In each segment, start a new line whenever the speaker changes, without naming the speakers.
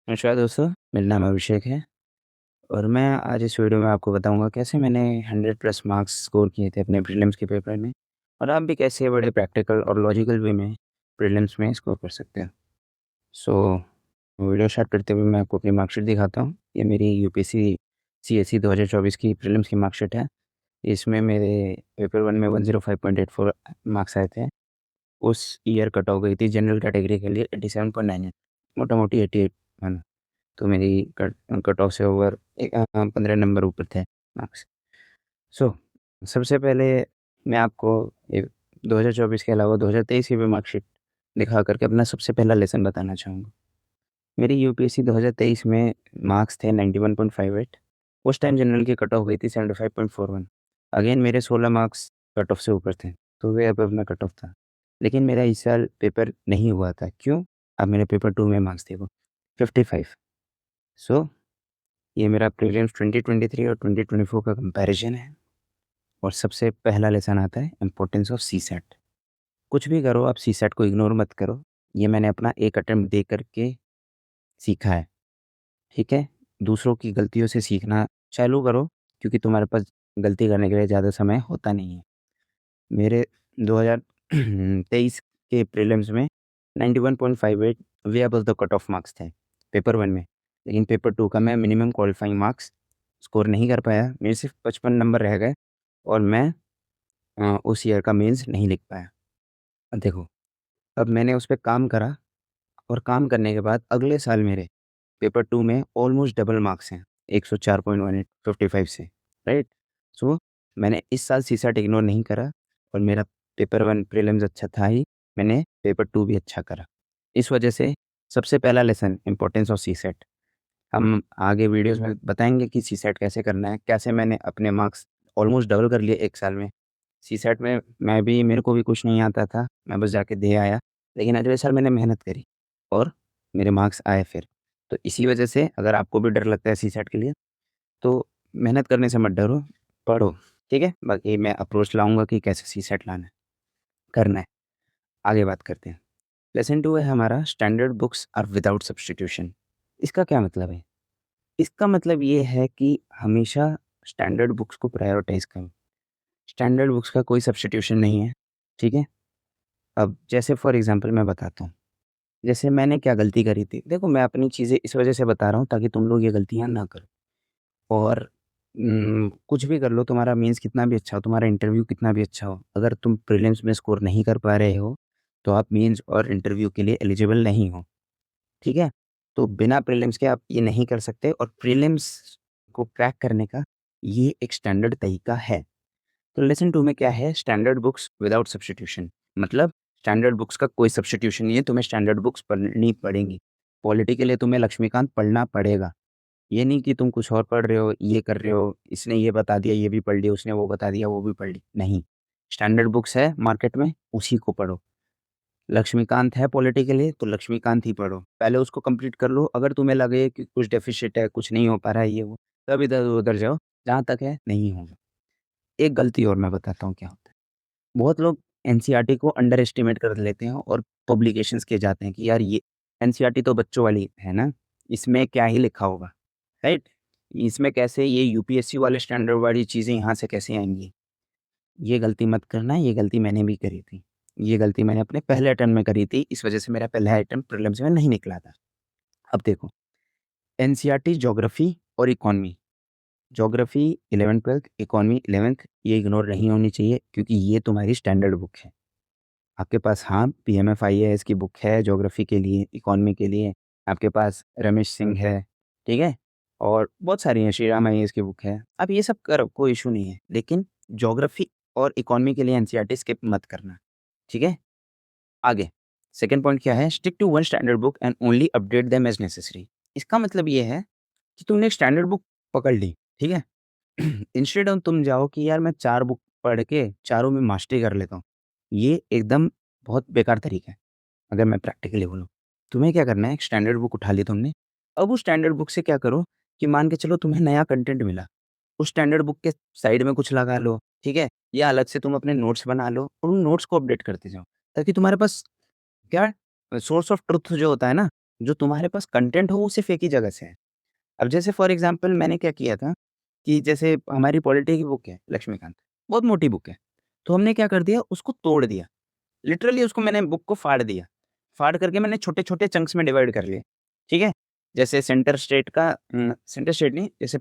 नमस्कार दोस्तों, मेरा नाम अभिषेक है और मैं आज इस वीडियो में आपको बताऊंगा कैसे मैंने 100 प्लस मार्क्स स्कोर किए थे अपने प्रीलिम्स के पेपर में और आप भी कैसे बड़े प्रैक्टिकल और लॉजिकल वे में प्रीलिम्स में स्कोर कर सकते हैं। सो वीडियो स्टार्ट करते हुए मैं आपको अपनी मार्कशीट दिखाता हूँ। ये मेरी यूपीएससी सीएससी 2024 की प्रीलिम्स की मार्कशीट है। इसमें मेरे पेपर वन में 105.84 मार्क्स आए थे। उस ईयर कट ऑफ गई थी जनरल कैटेगरी के लिए 87.98, मोटा मोटी 88। तो मेरी कट ऑफ से ओवर 15 नंबर ऊपर थे मार्क्स। सो सबसे पहले मैं आपको एक 2024 के अलावा 2023 की भी मार्कशीट दिखा करके अपना सबसे पहला लेसन बताना चाहूँगा। मेरी यूपीएससी 2023 में मार्क्स थे 91.58। उस टाइम जनरल की कट ऑफ गई थी 75.41। अगेन मेरे 16 मार्क्स कट ऑफ से ऊपर थे, तो वे अब अपना कट ऑफ था। लेकिन मेरा इस साल पेपर नहीं हुआ था। क्यों? अब मेरे पेपर 2 में मार्क्स थे वो 55। सो ये मेरा प्रीलिम्स 2023 और 2024 का कंपैरिजन है और सबसे पहला लेसन आता है इम्पोर्टेंस ऑफ सीसैट। कुछ भी करो, आप सीसैट को इग्नोर मत करो। ये मैंने अपना एक अटेम्प्ट दे करके सीखा है, ठीक है? दूसरों की गलतियों से सीखना चालू करो, क्योंकि तुम्हारे पास गलती करने के लिए ज़्यादा समय होता नहीं है। मेरे 2023 के प्रीलिम्स में 91.58 वे above the cut off marks थे पेपर 1 में। लेकिन पेपर 2 का मैं मिनिमम क्वालिफाइंग मार्क्स स्कोर नहीं कर पाया। मेरे सिर्फ 55 नंबर रह गए और मैं उस ईयर का मेंस नहीं लिख पाया। अब देखो, अब मैंने उस पे काम करा और काम करने के बाद अगले साल मेरे पेपर 2 में ऑलमोस्ट डबल मार्क्स हैं, 104.18 55 से, राइट? सो मैंने इस साल सीसैट इग्नोर नहीं करा और मेरा पेपर 1 प्रीलिम्स अच्छा था ही, मैंने पेपर 2 भी अच्छा करा। इस वजह से सबसे पहला लेसन इम्पोर्टेंस ऑफ सीसैट। हम आगे वीडियोज़ में बताएँगे कि सीसैट कैसे करना है, कैसे मैंने अपने मार्क्स ऑलमोस्ट डबल कर लिए 1 साल में। सीसैट में मेरे को भी कुछ नहीं आता था, मैं बस जाके दे आया। लेकिन अगले साल मैंने मेहनत करी और मेरे मार्क्स आए फिर। तो इसी वजह से अगर आपको भी डर लगता है सीसैट के लिए, तो मेहनत करने से मत डरो, पढ़ो, ठीक है? बाकी मैं अप्रोच लाऊँगा कि कैसे सीसैट लाना है, करना है। आगे बात करते हैं। लेसन 2 है हमारा standard books are without substitution. इसका क्या मतलब है? इसका मतलब ये है कि हमेशा स्टैंडर्ड बुक्स को प्रायोरिटाइज़ करो। स्टैंडर्ड बुक्स का कोई सब्स्टिट्यूशन नहीं है, ठीक है? अब जैसे फॉर एग्ज़ाम्पल मैं बताता हूँ, जैसे मैंने क्या गलती करी थी। देखो, मैं अपनी चीज़ें इस वजह से बता रहा हूँ ताकि तुम लोग ये गलतियाँ ना करो। और कुछ भी कर लो, तुम्हारा मेंस कितना भी अच्छा हो, तुम्हारा इंटरव्यू कितना भी अच्छा हो, अगर तुम प्रीलिम्स में स्कोर नहीं कर पा रहे हो, तो आप मेंस और इंटरव्यू के लिए एलिजिबल नहीं हो, ठीक है? तो बिना प्रीलिम्स के आप ये नहीं कर सकते और प्रीलिम्स को क्रैक करने का ये एक स्टैंडर्ड तरीका है। तो लेसन 2 में क्या है, स्टैंडर्ड बुक्स विदाउट सब्स्टिट्यूशन। मतलब स्टैंडर्ड बुक्स का कोई सब्स्टिट्यूशन नहीं है, तुम्हें स्टैंडर्ड बुक्स पढ़नी पड़ेंगी। पॉलिटी के लिए तुम्हें लक्ष्मीकांत पढ़ना पड़ेगा। ये नहीं कि तुम कुछ और पढ़ रहे हो, ये कर रहे हो, इसने ये बता दिया, ये भी पढ़ लिया, उसने वो बता दिया, वो भी पढ़ ली। नहीं, स्टैंडर्ड बुक्स है मार्केट में, उसी को पढ़ो। लक्ष्मीकांत है पॉलिटी के लिए, तो लक्ष्मीकांत ही पढ़ो। पहले उसको कंप्लीट कर लो, अगर तुम्हें लगे कि कुछ डेफ़िसिट है, कुछ नहीं हो पा रहा है ये वो, तब इधर-उधर जाओ, जहाँ तक है नहीं होगा। एक गलती और मैं बताता हूँ क्या होता है। बहुत लोग एनसीईआरटी को अंडर एस्टिमेट कर लेते हैं और पब्लिकेशंस के जाते हैं कि यार ये एनसीईआरटी तो बच्चों वाली है ना, इसमें क्या ही लिखा होगा, राइट? इसमें कैसे ये यूपीएससी वाले स्टैंडर्ड वाली चीज़ें यहाँ से कैसे आएँगी? ये गलती मत करना, ये गलती मैंने भी करी थी। ये गलती मैंने अपने पहले अटेम्प्ट में करी थी, इस वजह से मेरा पहला अटेम्प्ट प्रीलिम्स में नहीं निकला था। अब देखो, एनसीईआरटी ज्योग्राफी और economy, geography 11th-12th, economy 11th, ये इग्नोर नहीं होनी चाहिए क्योंकि ये तुम्हारी स्टैंडर्ड बुक है। आपके पास हाँ, पीएमएफ आईएएस की बुक है ज्योग्राफी के लिए, इकोनॉमी के लिए, आपके पास रमेश सिंह है, ठीक है? और बहुत सारी हैं, श्री राम आईएएस की बुक है। आप ये सब करो, कोई इश्यू नहीं है। लेकिन ज्योग्राफी और इकोनॉमी के लिए एनसीईआरटी स्किप मत करना, ठीक है? आगे, सेकंड पॉइंट क्या है? Stick to one standard book and only update them as necessary. इसका मतलब ये है कि तुमने एक स्टैंडर्ड बुक पकड़ ली, ठीक है? इंस्टेड ऑफ तुम जाओ कि यार मैं 4 बुक पढ़ के चारों में मास्टरी कर लेता हूँ। ये एकदम बहुत बेकार तरीका है, अगर मैं प्रैक्टिकली बोलूँ। तुम्हें क्या करना है, एक स्टैंडर्ड बुक उठा ली तुमने, अब उस स्टैंडर्ड बुक से क्या करो कि मान के चलो तुम्हें नया कंटेंट मिला, उस स्टैंडर्ड बुक के साइड में कुछ लगा लो, ठीक है? या अलग से तुम अपने नोट्स बना लो और उन नोट्स को अपडेट करते जाओ, ताकि तुम्हारे पास क्या सोर्स ऑफ ट्रुथ जो होता है ना, जो तुम्हारे पास कंटेंट हो वो सिर्फ एक ही जगह से है। अब जैसे फॉर एग्ज़ाम्पल मैंने क्या किया था कि जैसे हमारी पॉलिटी की बुक है लक्ष्मीकांत, बहुत मोटी बुक है। तो हमने क्या कर दिया उसको तोड़ दिया। लिटरली उसको मैंने बुक को फाड़ दिया। फाड़ करके मैंने छोटे-छोटे चंक्स में डिवाइड कर लिए, ठीक है? जैसे सेंटर स्टेट नहीं, जैसे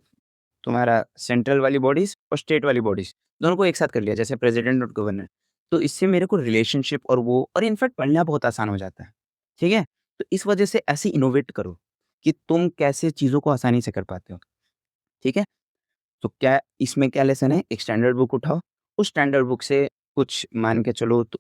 तुम्हारा सेंट्रल वाली बॉडीज़ और स्टेट वाली बॉडीज़, दोनों को एक साथ कर लिया जैसे प्रेज़िडेंट और गवर्नर। तो इससे मेरे को रिलेशनशिप और वो और इनफैक्ट पढ़ना बहुत आसान हो जाता है, ठीक है? तो इस वजह से ऐसे इनोवेट करो कि तुम कैसे चीज़ों को आसानी से कर पाते हो, ठीक है? तो क्या इसमें क्या लेसन है, एक स्टैंडर्ड बुक उठाओ, उस स्टैंडर्ड बुक से कुछ मान के चलो तो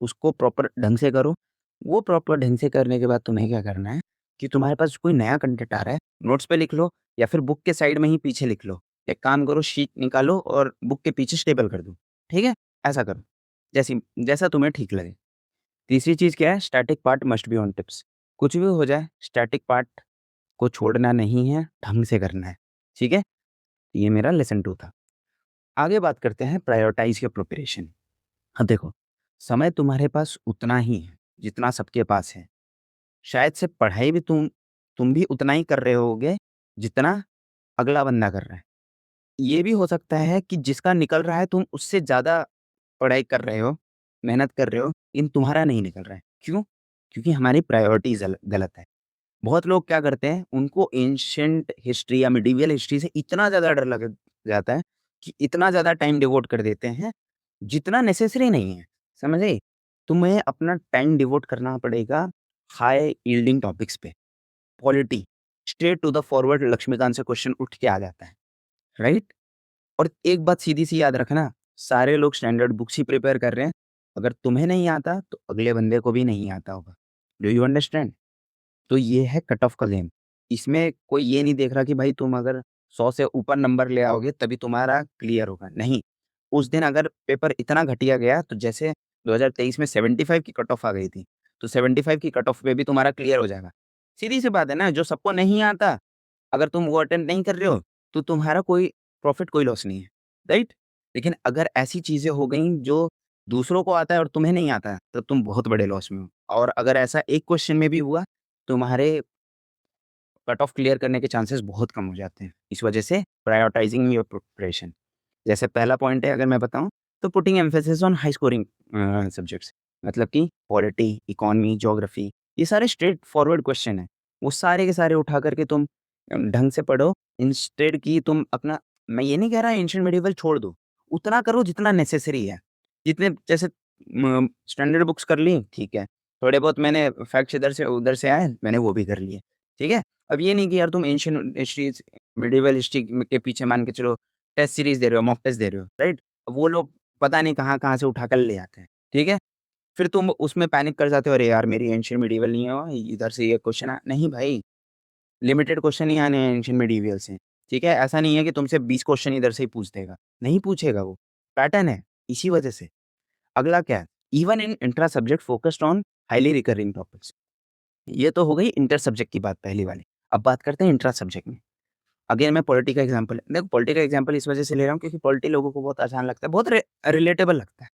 उसको प्रॉपर ढंग से करो। वो प्रॉपर ढंग से करने के बाद तुम्हें क्या करना है कि तुम्हारे पास कोई नया कंटेंट आ रहा है, नोट्स पे लिख लो या फिर बुक के साइड में ही पीछे लिख लो। एक काम करो शीट निकालो और बुक के पीछे स्टेपल कर दो, ठीक है? ऐसा करो, जैसी जैसा तुम्हें ठीक लगे। तीसरी चीज़ क्या है, static part must be on tips. कुछ भी हो जाए स्टैटिक पार्ट को छोड़ना नहीं है, ढंग से करना है, ठीक है? ये मेरा लेसन 2 था। आगे बात करते हैं प्रायोरिटाइज़ योर प्रिपरेशन। अब देखो, समय तुम्हारे पास उतना ही है, जितना सबके पास है। शायद से पढ़ाई भी तुम भी उतना ही कर रहे होगे, जितना अगला बंदा कर रहा है। ये भी हो सकता है कि जिसका निकल रहा है तुम उससे ज़्यादा पढ़ाई कर रहे हो, मेहनत कर रहे हो, लेकिन तुम्हारा नहीं निकल रहा है। क्यों? क्योंकि हमारी प्रायोरिटीज़ गलत है। बहुत लोग क्या करते हैं, उनको एंशिएंट हिस्ट्री या मिडिवल हिस्ट्री से इतना ज़्यादा डर लग जाता है कि इतना ज़्यादा टाइम डिवोट कर देते हैं, जितना नेसेसरी नहीं है, समझ आई? तुम्हें अपना टाइम डिवोट करना पड़ेगा हाई यील्डिंग टॉपिक्स पे। Polity, straight to the forward Laxmikanth से क्वेश्चन उठ के आ जाता है, राइट? और एक बात सीधी-सी याद रखना, सारे लोग स्टैंडर्ड बुक्स ही प्रिपेयर कर रहे हैं। अगर तुम्हें नहीं आता, तो अगले बंदे को भी नहीं आता होगा। Do you understand? तो ये है कट ऑफ का गेम। इसमें कोई ये नहीं देख रहा कि भाई तुम अगर 100 से ऊपर नंबर ले आओगे तभी तुम्हारा क्लियर होगा, नहीं। उस दिन अगर पेपर इतना घटिया गया तो जैसे 2023 में 75 की कट ऑफ आ गई थी, तो 75 की कट ऑफ पे भी तुम्हारा क्लियर हो जाएगा। सीधी-सी बात है ना, जो सबको नहीं आता, अगर तुम वो अटेम्प्ट नहीं कर रहे हो, तो तुम्हारा कोई प्रॉफ़िट कोई लॉस नहीं है, राइट? लेकिन अगर ऐसी चीज़ें हो गई जो दूसरों को आता है और तुम्हें नहीं आता है, तब तुम बहुत बड़े लॉस में हो। और अगर ऐसा एक क्वेश्चन में भी हुआ, तुम्हारे कट ऑफ क्लियर करने के चांसेस बहुत कम हो जाते हैं। इस वजह से प्रायोरिटाइज़िंग योर प्रिपरेशन। जैसे पहला पॉइंट है अगर मैं बताऊँ, तो putting emphasis on high scoring subjects, मतलब कि पॉलिटी, इकोनॉमी, ज्योग्राफी, ये सारे स्ट्रेट फॉरवर्ड क्वेश्चन हैं। वो सारे के सारे उठा कर के तुम ढंग से पढ़ो, इंस्टेड कि तुम अपना, मैं ये नहीं कह रहा एंशिएंट मेडिएवल छोड़ दो, उतना करो जितना नेसेसरी है। जितने जैसे स्टैंडर्ड बुक्स कर ली, ठीक है। थोड़े बहुत मैंने फैक्ट्स इधर से उधर से आए, मैंने वो भी कर लिए, ठीक है। अब ये नहीं कि यार तुम एंशिएंट हिस्ट्रीज़, मेडिएवल हिस्ट्री के पीछे मान के चलो टेस्ट सीरीज़ दे रहे हो, मॉक टेस्ट दे रहे हो, राइट? वो लोग पता नहीं कहाँ-कहाँ से उठा कर ले आते हैं, ठीक है? फिर तुम उसमें पैनिक कर जाते हो, अरे यार मेरी एंशिएंट मेडिएवल नहीं हुआ, इधर से ये क्वेश्चन आ नहीं भाई, लिमिटेड क्वेश्चन ही आने हैं एंशिएंट मेडिएवल से, ठीक है? ऐसा नहीं है कि तुमसे 20 क्वेश्चन इधर से ही पूछ देगा, नहीं पूछेगा वो, पैटर्न है, इसी वजह से। अगला क्या है? Even in intra subject focused on highly recurring topics. ये तो हो गई इंटर सब्जेक्ट की बात पहली वाली। अब बात करते हैं इंट्रा सब्जेक्ट में। अगेन मैं पॉलिटी का एग्ज़ाम्पल, देखो पॉलिटी का एग्ज़ाम्पल इस वजह से ले रहा हूँ क्योंकि पॉलिटी लोगों को बहुत आसान लगता है, बहुत रिलेटेबल लगता है।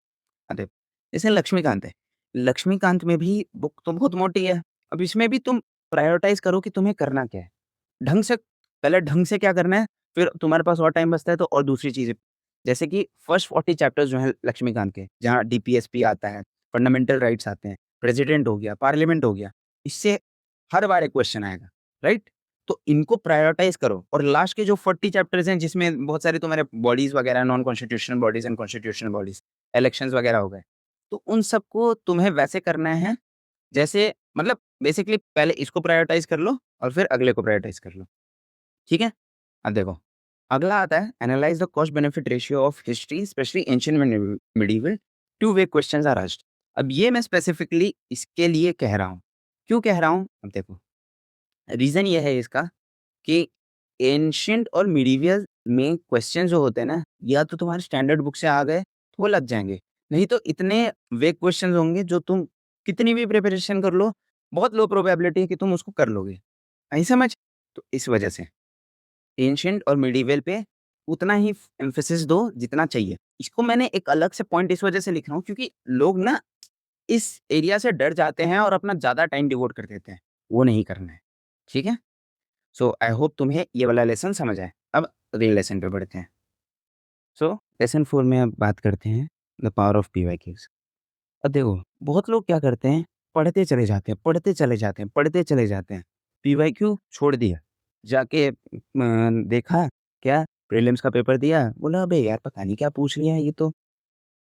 देखो, जैसे लक्ष्मीकांत है, लक्ष्मीकांत में भी बुक तो बहुत मोटी है। अब इसमें भी तुम प्रायोरिटाइज़ करो कि तुम्हें करना क्या है। ढंग से पहले ढंग से क्या करना है, फिर तुम्हारे पास और टाइम बचता है तो और दूसरी चीज़ें। जैसे कि फर्स्ट 40 चैप्टर्स जो हैं लक्ष्मीकांत के, जहाँ डीपीएसपी आता है, फंडामेंटल राइट्स आते हैं, प्रेसिडेंट हो गया, पार्लियामेंट हो गया, इससे हर बार एक क्वेश्चन आएगा, राइट? तो इनको प्रायोरिटाइज़ करो और लास्ट के जो 40 चैप्टर्स हैं जिसमें बहुत सारे तुम्हारे बॉडीज़ वगैरह, non constitutional bodies and constitutional bodies, elections वगैरह हो गए। तो उन सबको तुम्हें वैसे करना है जैसे, मतलब बेसिकली पहले इसको प्रायोरिटाइज़ कर लो और फिर अगले को प्रायोरिटाइज़ कर लो, ठीक है? अब देखो, अगला आता है analyse the cost benefit ratio of history specially ancient and medieval, two way questions are asked. अब ये मैं स्पेसिफिकली इसके लिए कह रहा हूँ। क्यों कह रहा हूँ? अब देखो, रीज़न ये है इसका कि एंशिएंट और मिडीवियल में क्वेश्चन जो होते हैं ना, या तो तुम्हारे स्टैंडर्ड बुक से आ गए, तो वो लग जाएँगे। नहीं तो इतने वेग क्वेश्चंस होंगे जो तुम कितनी भी प्रिपरेशन कर लो, बहुत लो प्रोबेबिलिटी है कि तुम उसको कर लोगे। आई समझ? तो इस वजह से एंशिएंट और मिडीवियल पे उतना ही एम्फेसिस दो जितना चाहिए। इसको मैंने एक अलग से पॉइंट इस वजह से लिख रहा हूँ क्योंकि लोग ना इस एरिया से डर जाते हैं और अपना ज़्यादा टाइम डिवोट कर देते हैं। वो नहीं करना है, ठीक है? सो आई होप तुम्हें ये वाला लेसन समझ आए। अब अगले लेसन पे बढ़ते हैं। सो लेसन 4 में अब बात करते हैं द पावर ऑफ पीवाईक्यूज़। अब देखो, बहुत लोग क्या करते हैं, पढ़ते चले जाते हैं, पढ़ते चले जाते हैं, पढ़ते चले जाते हैं। पीवाईक्यू छोड़ दिया, जाके देखा क्या प्रीलिम्स का पेपर दिया, बोला अबे यार पता नहीं क्या पूछ लिया है ये तो,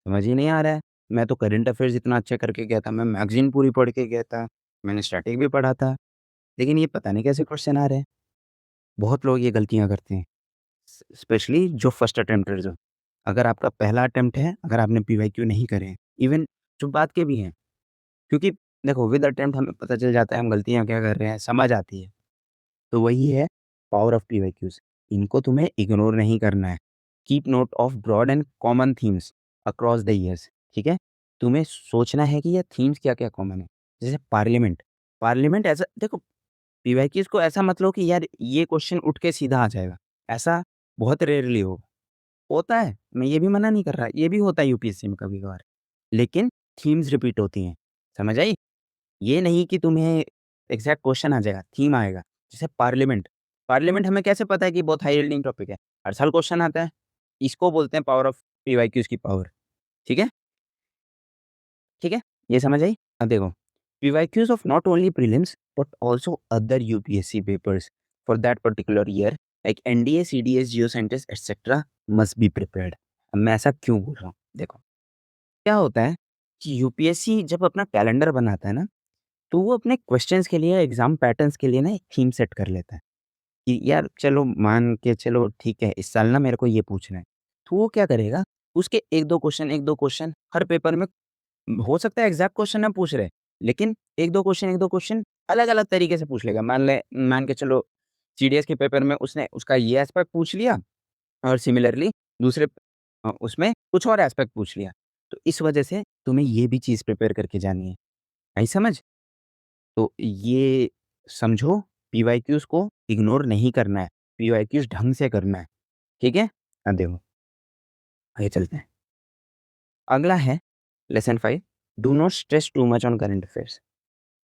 समझ ही नहीं आ रहा है। मैं तो करंट अफ़ेयर्स इतना अच्छा करके गया था, मैं मैगज़ीन पूरी पढ़ के गया था, मैंने स्टैटिक भी पढ़ा था, लेकिन ये पता नहीं कैसे क्वेश्चन आ रहे हैं। बहुत लोग ये गलतियाँ करते हैं, स्पेशली जो फर्स्ट अटेम्प्टर्स हो। अगर आपका पहला अटेम्प्ट है, अगर आपने पीवाईक्यू नहीं करे हैं, इवन जो बाद के भी हैं, क्योंकि देखो विद अटेम्प्ट हमें पता चल जाता है हम गलतियाँ क्या कर रहे हैं, समझ आती है। तो वही है पावर ऑफ पीवाईक्यूज़। इनको तुम्हें इग्नोर नहीं करना है। Keep note of broad and common themes across the years, ठीक है? तुम्हें सोचना है कि ये थीम्स क्या-क्या कॉमन है। जैसे पार्लियामेंट, पार्लियामेंट ऐसा देखो, पीवाईक्यूज़ को ऐसा मत लो कि यार ये क्वेश्चन उठ के सीधा आ जाएगा। ऐसा बहुत रेयरली होता है, मैं ये भी मना नहीं कर रहा, ये भी होता है यूपीएससी में कभी-कभार। लेकिन थीम्स रिपीट होती हैं, समझ आई? ये नहीं कि तुम्हें एग्ज़ैक्ट क्वेश्चन आ जाएगा, थीम आएगा। जैसे पार्लियामेंट, पार्लियामेंट हमें कैसे पता है कि बहुत हाई यील्डिंग टॉपिक है? हर साल क्वेश्चन आता है। इसको बोलते हैं पावर ऑफ पीवाईक्यूज़ की पावर, ठीक है? ठीक है? ये समझ आई? अब देखो, PYQs of not only prelims but also other UPSC papers for that particular year like NDA, CDS, geo scientist etcetera must be prepared. अब मैं ऐसा क्यों बोल रहा हूँ? देखो, क्या होता है कि यूपीएससी जब अपना कैलेंडर बनाता है ना, तो वो अपने क्वेश्चंस के लिए, एग्ज़ाम पैटर्न्स के लिए ना एक थीम सेट कर लेता है, कि यार चलो मान के चलो ठीक है, इस साल ना मेरे को ये पूछना है। तो वो क्या करेगा, उसके 1-2 क्वेश्चन 1-2 क्वेश्चन हर पेपर में हो सकता है एग्ज़ैक्ट क्वेश्चन ना पूछ रहे, लेकिन 1-2 क्वेश्चन 1-2 क्वेश्चन अलग-अलग तरीके से पूछ लेगा। मान के चलो सीडीएस के पेपर में उसने उसका ये एस्पेक्ट पूछ लिया और सिमिलरली दूसरे उसमें कुछ और एस्पेक्ट पूछ लिया। तो इस वजह से तुम्हें ये भी चीज़ प्रिपेयर करके जानी है। आई समझ? तो ये समझो, पीवाईक्यूज़ को इग्नोर नहीं करना है, पीवाईक्यूज़ ढंग से करना है, ठीक है? अब देखो, आगे चलते हैं। अगला है lesson 5, do not stress too much on current affairs.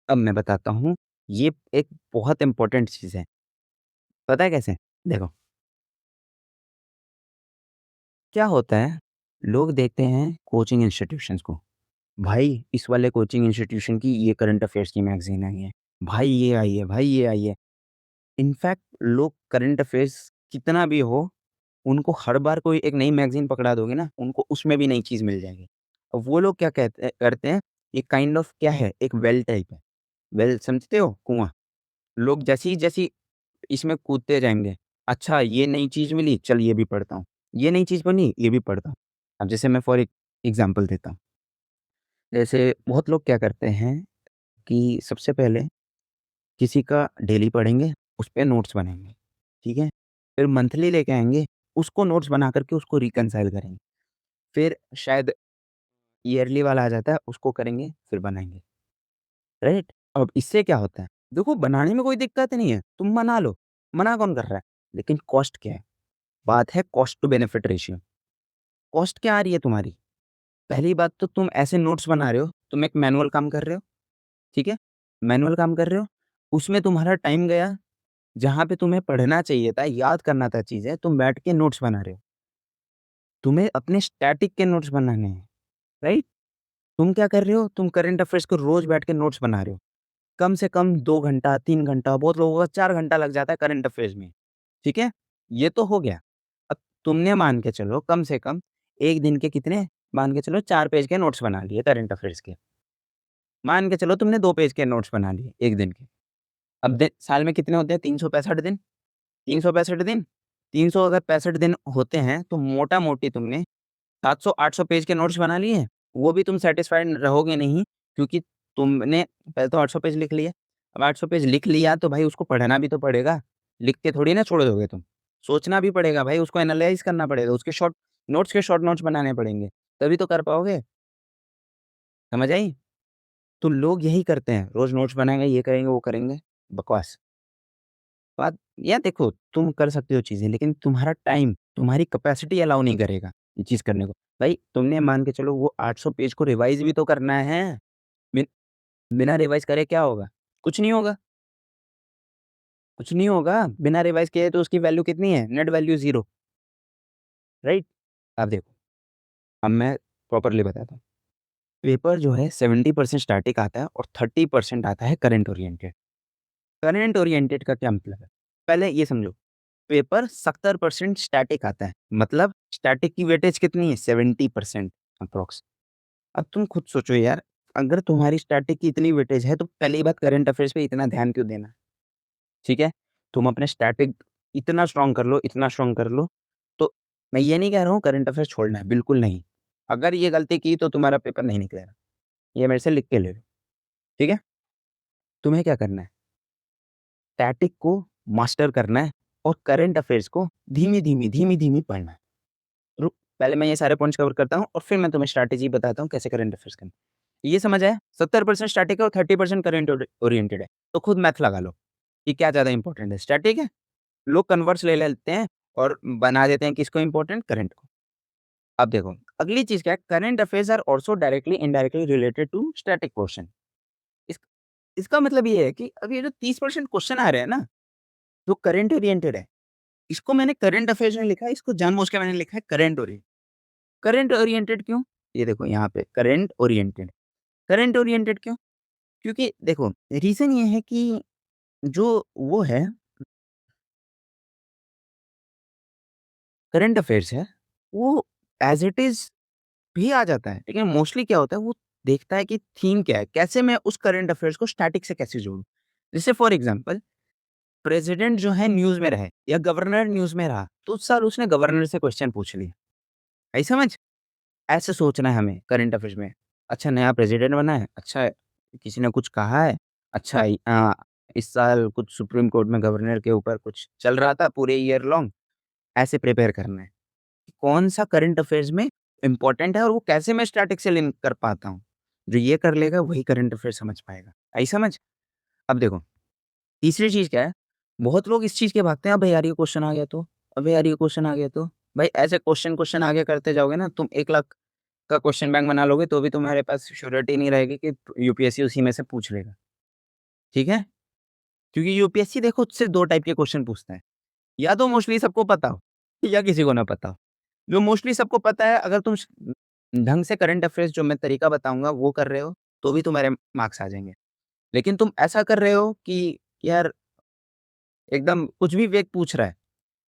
अब मैं बताता हूँ, ये एक बहुत इम्पोर्टेंट चीज़ है, पता है कैसे? देखो, क्या होता है, लोग देखते हैं कोचिंग इंस्टीट्यूशंस को, भाई इस वाले कोचिंग इंस्टीट्यूशन की ये करंट अफेयर्स की मैगज़ीन आई है, भाई ये आई है, भाई ये आई है। इनफैक्ट लोग करंट अफेयर्स कितना भी हो, उनको हर बार कोई एक नई मैगज़ीन पकड़ा दोगे ना, उनको उसमें भी नई चीज़ मिल जाएगी। अब वो लोग क्या करते हैं, ये काइंड ऑफ क्या है, एक वेल टाइप है। वेल समझते हो? कुआँ। लोग जैसे ही इसमें कूदते जाएँगे, अच्छा ये नई चीज़ मिली, चल ये भी पढ़ता हूँ। ये नई चीज़ बनी, ये भी पढ़ता हूँ। अब जैसे मैं फॉर एग्ज़ाम्पल देता हूँ। जैसे बहुत लोग क्या करते हैं कि सबसे पहले किसी का डेली पढ़ेंगे, उसपे नोट्स बनाएँगे, ठीक है? फिर मंथली लेके आएँगे, उसको नोट्स बना कर के उसको रिकंसाइल करेंगे। फिर शायद ईयरली वाला आ जाता है, उसको करेंगे, फिर बनाएँगे, राइट? अब इससे क्या होता है? देखो बनाने में कोई दिक्कत नहीं है, तुम बना लो, मना कौन कर रहा है? लेकिन कॉस्ट क्या है? बात है cost to benefit ratio. Cost क्या आ रही है तुम्हारी? पहली बात तो तुम ऐसे नोट्स बना रहे हो, तुम एक मैनुअल काम कर रहे हो, ठीक है? मैनुअल काम कर रहे हो, उसमें तुम्हारा टाइम गया, जहाँ पे तुम्हें पढ़ना चाहिए था, याद करना था चीज़ें, तुम बैठ के नोट्स बना रहे हो। तुम्हें अपने स्टैटिक के नोट्स बनाने हैं, राइट? तुम क्या कर रहे हो? तुम करंट अफ़ेयर्स को रोज़ बैठ के नोट्स बना रहे हो। कम से कम 2 घंटा, 3 घंटा, बहुत लोगों का 4 घंटा लग जाता है करंट अफ़ेयर्स में, ठीक है? ये तो हो गया। अब तुमने मान के चलो कम से कम 1 दिन के कितने, मान के चलो 4 पेज के नोट्स बना लिए करंट अफ़ेयर्स के। मान के चलो तुमने 2 पेज के नोट्स बना लिए 1 दिन के। अब दे साल में कितने होते हैं? 365 दिन। 365 दिन, 300 अगर 65 दिन होते हैं, तो मोटा-मोटी तुमने 700-800 पेज के नोट्स बना लिए हैं। वो भी तुम सैटिस्फाइड रहोगे नहीं, क्योंकि तुमने पहले तो 800 पेज लिख लिए। अब 800 पेज लिख लिया तो भाई उसको पढ़ना भी तो पड़ेगा। लिख के थोड़ी ना छोड़ दोगे तुम। सोचना भी पड़ेगा भाई, उसको एनालाइज़ करना पड़ेगा, उसके शॉर्ट नोट्स बनाने पड़ेंगे, तभी तो कर पाओगे। समझ आई? तो लोग यही करते हैं, रोज़ नोट्स बनाएँगे, ये करेंगे, वो करेंगे, बकवास। बात या देखो, तुम कर सकते हो चीज़ें, लेकिन तुम्हारा टाइम, तुम्हारी कैपेसिटी अलाउ नहीं करेगा ये चीज़ करने को। भाई तुमने मान के चलो वो 800 पेज को रिवाइज़ भी तो करना है। बिन बिना रिवाइज़ करे क्या होगा? कुछ नहीं होगा। कुछ नहीं होगा, बिना रिवाइज़ किए तो उसकी वैल्यू कितनी है? Net value 0, right? अब देखो, अब मैं प्रॉपर्ली बताता हूँ। पेपर जो है 70% स्टैटिक आता है और 30% आता है करंट ओरिएंटेड। करंट ओरिएंटेड का क्या मतलब है? पहले ये समझो, पेपर 70% स्टैटिक आता है, मतलब स्टैटिक की वेटेज कितनी है? 70% अप्रॉक्स। अब तुम खुद सोचो यार, अगर तुम्हारी स्टैटिक की इतनी वेटेज है, तो पहली बात करंट अफेयर्स पे इतना ध्यान क्यों देना? ठीक है? तुम अपने स्टैटिक इतना स्ट्रॉन्ग कर लो, इतना स्ट्रॉन्ग कर लो, तो मैं ये नहीं कह रहा हूँ करंट अफेयर्स छोड़ना है, बिल्कुल नहीं। अगर ये गलती की तो तुम्हारा पेपर नहीं निकलेगा, ये मेरे से लिख के ले लो, ठीक है? तुम्हें क्या करना है? स्टैटिक को मास्टर करना है और करंट अफेयर्स को धीमी-धीमी, धीमी-धीमी पढ़ना है। रुक, पहले मैं ये सारे पॉइंट्स कवर करता हूँ और फिर मैं तुम्हें स्ट्रैटेजी बताता हूँ कैसे करंट अफेयर्स करना है। ये समझ आया? 70% स्टैटिक है और 30% करंट ओरिएंटेड है। तो खुद मैथ लगा लो कि क्या ज़्यादा इंपॉर्टेंट है, स्टैटिक है? लोग कन्वर्स ले लेते हैं और बना देते हैं किसको इंपॉर्टेंट? करंट को। अब देखो, अगली चीज़ क्या है? Current affairs are also directly indirectly related to static portion. इस इसका मतलब ये है कि अब ये जो 30% क्वेश्चन आ रहे हैं ना, जो करंट ओरिएंटेड है, इसको मैंने करंट अफेयर्स नहीं लिखा है, इसको जानबूझ के मैंने लिखा है करंट ओरिएंटेड। करंट ओरिएंटेड क्यों? ये देखो यहाँ पे करंट ओरिएंटेड। करंट ओरिएंटेड क्यों? क्योंकि देखो, रीज़न ये है कि जो वो है, करंट अफेयर्स है, वो एज़ इट इज़ भी आ जाता है। लेकिन मोस्टली क्या होता है, वो देखता है कि थीम क्या है? कैसे मैं उस करंट अफेयर्स को स्टैटिक से कैसे जोड़ूँ? जैसे फॉर एग्ज़ाम्पल, प्रेज़िडेंट जो है न्यूज़ में रहे या गवर्नर न्यूज़ में रहा, तो उस साल उसने गवर्नर से क्वेश्चन पूछ लिया। आई समझ? ऐसे सोचना है हमें करंट अफेयर्स में। अच्छा, नया प्रेज़िडेंट बना है, अच्छा किसी ने कुछ कहा है, अच्छा इस साल कुछ सुप्रीम कोर्ट में गवर्नर के ऊपर कुछ चल रहा था पूरे ईयर लॉन्ग, ऐसे प्रिपेयर करना है। कौन-सा करंट अफेयर्स में इम्पोर्टेंट है और वो कैसे मैं स्टैटिक से लिंक कर पाता हूँ। जो ये कर लेगा वही करंट अफेयर्स समझ पाएगा। आई समझ? अब देखो, तीसरी चीज़ क्या है, बहुत लोग इस चीज़ के भागते हैं, अबे यार ये क्वेश्चन आ गया तो, अबे यार ये क्वेश्चन आ गया तो। भाई ऐसे क्वेश्चन आगे करते जाओगे ना, तुम 1 लाख का क्वेश्चन बैंक बना लोगे तो भी तुम्हारे पास श्योरिटी नहीं रहेगी कि यूपीएससी उसी में से पूछ लेगा। ठीक है? क्योंकि यूपीएससी देखो सिर्फ़ 2 टाइप के क्वेश्चन पूछता है। या तो मोस्टली सबको पता हो या किसी को ना पता हो। जो मोस्टली सबको पता है, अगर तुम ढंग से करंट अफेयर्स जो मैं तरीका बताऊँगा वो कर रहे हो, तो भी तुम्हारे मार्क्स आ जाएँगे। लेकिन तुम ऐसा कर रहे हो कि यार एकदम कुछ भी वेग पूछ रहा है,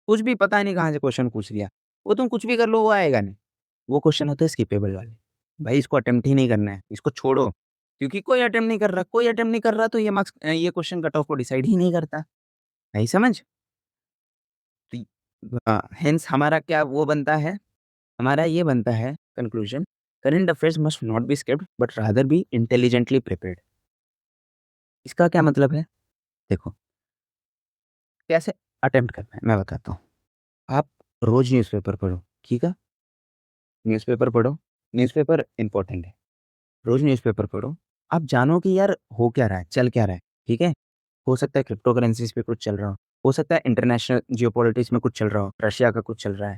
कुछ भी पता नहीं कहाँ से क्वेश्चन पूछ लिया। वो तुम कुछ भी कर लो वो आएगा नहीं। वो क्वेश्चन होते हैं स्किपेबल वाले। भाई इसको अटेम्प्ट ही नहीं करना है, इसको छोड़ो। क्योंकि कोई अटेम्प्ट नहीं कर रहा तो ये क्वेश्चन कट ऑफ को डिसाइड ही नहीं करता। नहीं समझ? तो हेंस हमारा क्या वो बनता है, हमारा ये बनता है conclusion, current affairs must not be skipped but rather be intelligently prepared. इसका क्या मतलब है? देखो, कैसे अटेम्प्ट करना है मैं बताता हूँ। आप रोज़ न्यूज़पेपर पढ़ो, ठीक है? न्यूज़पेपर पढ़ो, न्यूज़पेपर इम्पोर्टेंट है। रोज़ न्यूज़पेपर पढ़ो, आप जानो कि यार हो क्या रहा है, चल क्या रहा है, ठीक है? हो सकता है क्रिप्टो करेंसीज़ पे कुछ चल रहा हो सकता है इंटरनेशनल जियोपॉलिटिक्स में कुछ चल रहा हो, रशिया का कुछ चल रहा है,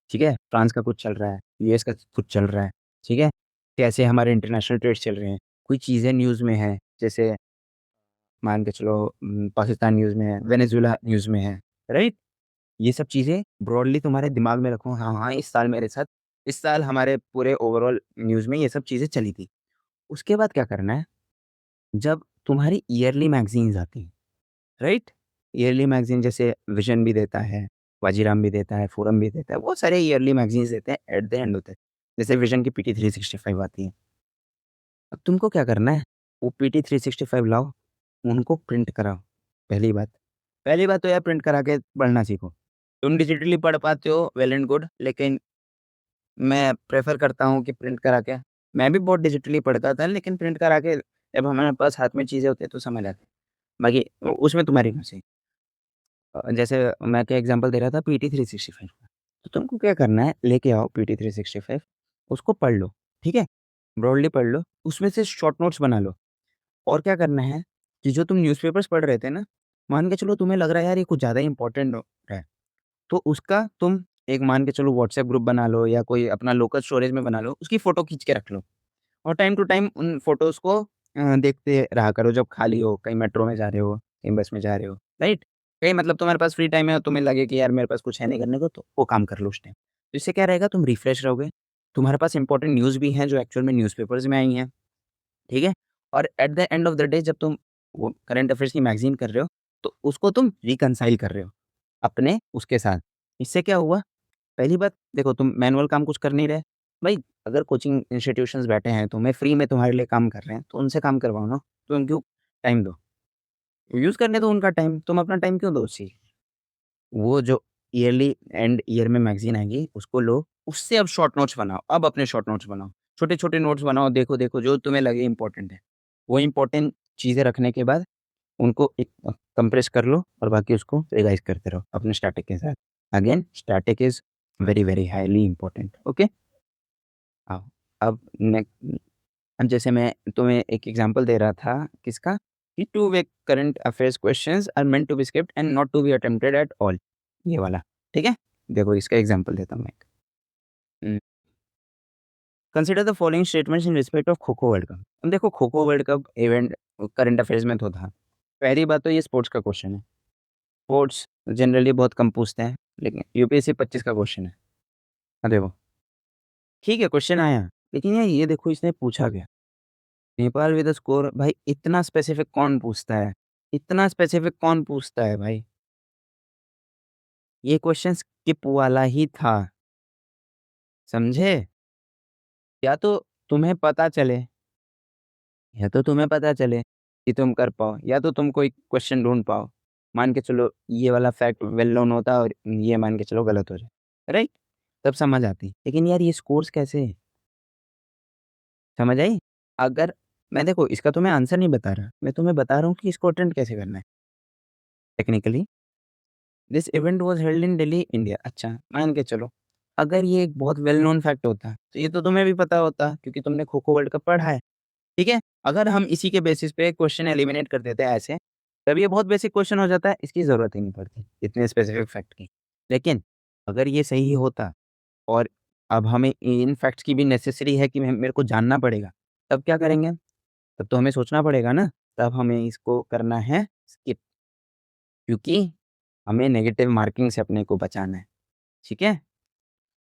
ठीक है? फ्रांस का कुछ चल रहा है, यूएस का कुछ चल रहा है, ठीक है? कैसे हमारे इंटरनेशनल ट्रेड्स चल रहे हैं, कोई चीज़ें न्यूज़ में हैं, जैसे मान के चलो पाकिस्तान न्यूज़ में है, वेनेज़ुएला न्यूज़ में है, राइट? ये सब चीज़ें ब्रॉडली तुम्हारे दिमाग में रखो, हाँ, हाँ, इस साल हमारे पूरे ओवरऑल न्यूज़ में ये सब चीज़ें चली थी। उसके बाद क्या करना है, जब तुम्हारी ईयरली मैगज़ीन्स आती हैं, राइट? ईयरली मैगज़ीन जैसे विज़न भी देता है, वाजीराम भी देता है, फोरम भी देता है, बहुत सारे ईयरली मैगज़ीन्स देते हैं, एट द एंड होते हैं। जैसे विज़न की पीटी 365 आती है। अब तुमको क्या करना है, वो पीटी 365 लाओ, उनको प्रिंट कराओ, पहली बात। पहली बात तो यार प्रिंट करा के पढ़ना सीखो। तुम डिजिटली पढ़ पाते हो, वेल एंड गुड, लेकिन मैं प्रेफ़र करता हूँ कि प्रिंट करा के। मैं भी बहुत डिजिटली पढ़ता था, लेकिन प्रिंट करा के जब हमारे पास हाथ में चीज़ें होती हैं तो समझ आती है। बाकी उसमें तुम्हारी मर्ज़ी। जैसे मैं क्या एग्ज़ाम्पल दे रहा था पीटी 365 का। तो तुमको क्या करना है, लेके आओ पीटी 365, उसको पढ़ लो, ठीक है? ब्रॉडली पढ़ लो, उसमें से शॉर्ट नोट्स बना लो। और क्या करना है कि जो तुम न्यूज़पेपर्स पढ़ रहे थे ना, मान के चलो तुम्हें लग रहा है यार ये कुछ ज़्यादा इम्पोर्टेंट हो रहा है, तो उसका तुम एक मान के चलो व्हाट्सएप ग्रुप बना लो या कोई अपना लोकल स्टोरेज में बना लो, उसकी फ़ोटो खींच के रख लो और टाइम टू टाइम उन फ़ोटोज़ को देखते रहा करो जब खाली हो, कहीं मेट्रो में जा रहे हो, कहीं बस में जा रहे हो, राइट? कहीं मतलब तुम्हारे पास फ्री टाइम है और तुम्हें लगे कि यार मेरे पास कुछ है नहीं करने को, तो वो काम कर लो उस टाइम। तो इससे क्या रहेगा, तुम रिफ्रेश रहोगे, तुम्हारे पास इंपॉर्टेंट न्यूज़ भी हैं जो एक्चुअल में न्यूज़पेपर्स में आई हैं, ठीक है? और at the end of the day जब तुम वो करंट अफेयर्स की मैगज़ीन कर रहे हो, तो उसको तुम रिकंसाइल कर रहे हो अपने उसके साथ। इससे क्या हुआ, पहली बात देखो तुम मैनुअल काम कुछ कर नहीं रहे, भाई अगर कोचिंग इंस्टीट्यूशंस बैठे हैं, तुम्हें फ्री में तुम्हारे लिए काम कर रहे हैं, तो उनसे काम करवाओ ना, तुम क्यों टाइम दो? यूज़ करने दो उनका टाइम, तुम अपना टाइम क्यों दो उसी वो जो ईयरली एंड ईयर में मैगज़ीन आएगी, उसको लो, उससे अब शॉर्ट नोट्स बनाओ, अब अपने शॉर्ट नोट्स बनाओ। छोटे-छोटे नोट्स बनाओ, देखो-देखो जो तुम्हें लगे इम्पोर्टेंट है। वो इम्पोर्टेंट चीज़ें रखने के बाद उनको एक कंप्रेस कर लो और बाकी उसको रिवाइज़ करते रहो अपने स्टैटिक के साथ। Again static is very, very highly important, okay? हाँ, अब ने अब जैसे मैं तुम्हें एक एग्ज़ाम्पल दे रहा था किसका? कि two way current affairs questions are meant to be skipped and not to be attempted at all, ये वाला, ठीक है? देखो इसका एग्ज़ाम्पल देता हूँ मैं एक। Hmm, consider the following statements in respect of kho kho world cup. अब देखो kho kho world cup event current affairs में तो था। पहली बात तो ये स्पोर्ट्स का क्वेश्चन है। स्पोर्ट्स जनरली बहुत कम पूछते हैं, लेकिन यूपीएससी 25 का क्वेश्चन है। हाँ, देखो, ठीक है क्वेश्चन आया, लेकिन यार ये देखो इसने पूछा क्या? नेपाल विद अ स्कोर, भाई इतना स्पेसिफिक कौन पूछता है? इतना स्पेसिफिक कौन पूछता है भाई? ये क्वेश्चन स्किप वाला ही था, समझे? या तो तुम्हें पता चले या तो तुम्हें पता चले कि तुम कर पाओ, या तो तुम कोई क्वेश्चन ढूँढ पाओ। मान के चलो ये वाला फैक्ट वेल नोन होता और ये मान के चलो गलत हो जाए, राइट? तब समझ आती। लेकिन यार ये स्कोर्स कैसे? समझ आई? अगर मैं देखो इसका तो मैं आंसर नहीं बता रहा, मैं तुम्हें बता रहा हूँ कि इसको अटेम्प्ट कैसे करना है technically. This event was held in Delhi, India. अच्छा, मान के चलो, अगर ये एक बहुत वेल नोन फैक्ट होता, तो ये तो तुम्हें भी पता होता क्योंकि तुमने खो-खो वर्ल्ड कप पढ़ा है, ठीक है? अगर हम इसी के बेसिस पे क्वेश्चन एलिमिनेट कर देते हैं ऐसे, तब ये बहुत बेसिक क्वेश्चन हो जाता है, इसकी ज़रूरत ही नहीं पड़ती, इतने स्पेसिफिक फैक्ट की। लेकिन अगर ये सही होता और अब हमें इन फैक्ट्स की भी नेसेसरी है कि मेरे को जानना पड़ेगा, तब क्या करेंगे? तब तो हमें सोचना पड़ेगा ना, तब हमें इसको करना है स्किप, क्योंकि हमें नेगेटिव मार्किंग से अपने को बचाना है, ठीक है?